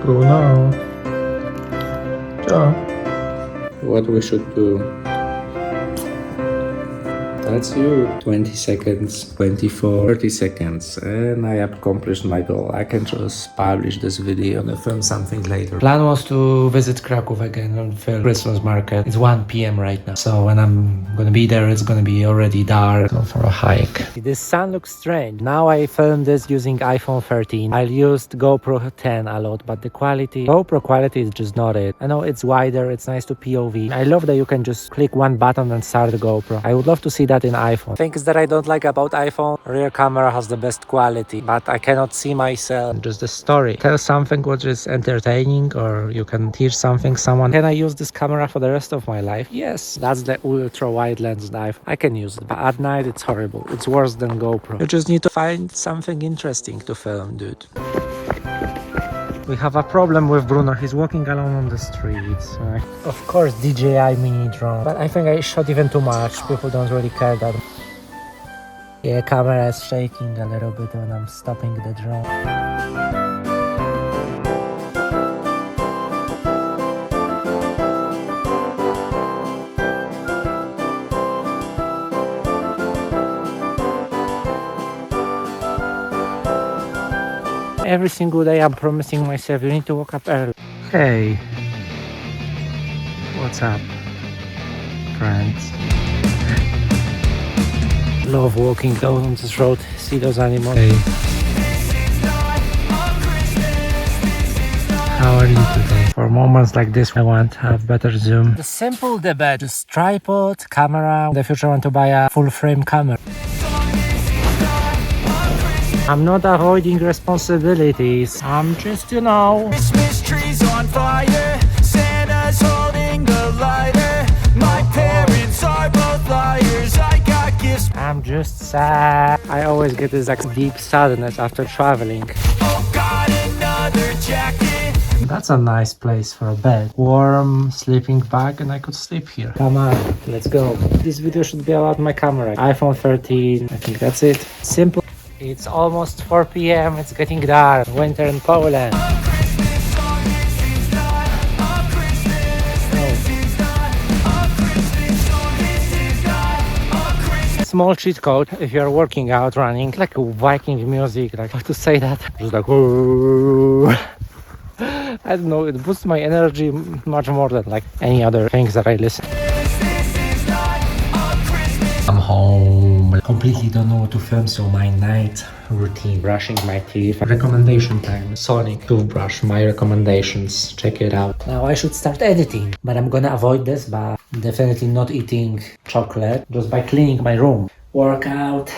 Bruno. Ciao. What we should do? That's you. 20 seconds, 24, 30 seconds, and I accomplished my goal. I can just publish this video and film something later. Plan was to visit Krakow again on the Christmas market. It's 1 p.m. right now. So when I'm gonna be there, it's gonna be already dark. Go for a hike. This sun looks strange. Now I filmed this using iPhone 13. I used GoPro 10 a lot, but the GoPro quality is just not it. I know it's wider, it's nice to POV. I love that you can just click one button and start the GoPro. I would love to see that in iPhone. Things that I don't like about iPhone: rear camera has the best quality, but I cannot see myself. Just the story. Tell something which is entertaining, or you can teach something someone. Can I use this camera for the rest of my life? Yes, that's the ultra wide lens iPhone. I can use it, but at night it's horrible. It's worse than GoPro. You just need to find something interesting to film, dude. We have a problem with Bruno. He's walking alone on the streets. Of course, DJI mini drone. But I think I shot even too much. People don't really care that. Yeah, camera is shaking a little bit when I'm stopping the drone. Every single day I'm promising myself, you need to wake up early. Hey, what's up, friends? Love walking down this road, see those animals. Hey. How are you today? For moments like this, I want to have better zoom. The simple, the best. Just tripod, camera. In the future I want to buy a full frame camera. I'm not avoiding responsibilities. I'm just, Christmas trees on fire, Santa's holding the lighter. My parents are both liars, I got gifts. I'm just sad. I always get this deep sadness after traveling. Oh, got another jacket. That's a nice place for a bed. Warm sleeping bag, and I could sleep here. Come on, let's go. This video should be about my camera. iPhone 13, I think that's it. Simple. It's almost 4 p.m. It's getting dark. Winter in Poland. Small cheat code if you're working out, running, like Viking music, like how to say that? Just like, whoa. I don't know, it boosts my energy much more than like any other things that I listen. I'm home. Completely don't know what to film, so my night routine: brushing my teeth, recommendation time, Sonic toothbrush, my recommendations, check it out. Now I should start editing, but I'm gonna avoid this by definitely not eating chocolate, just by cleaning my room. Workout.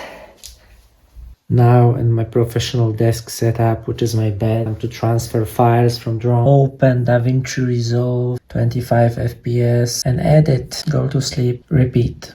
Now in my professional desk setup, which is my bed, to transfer files from drone, open DaVinci Resolve, 25 FPS, and edit, go to sleep, repeat.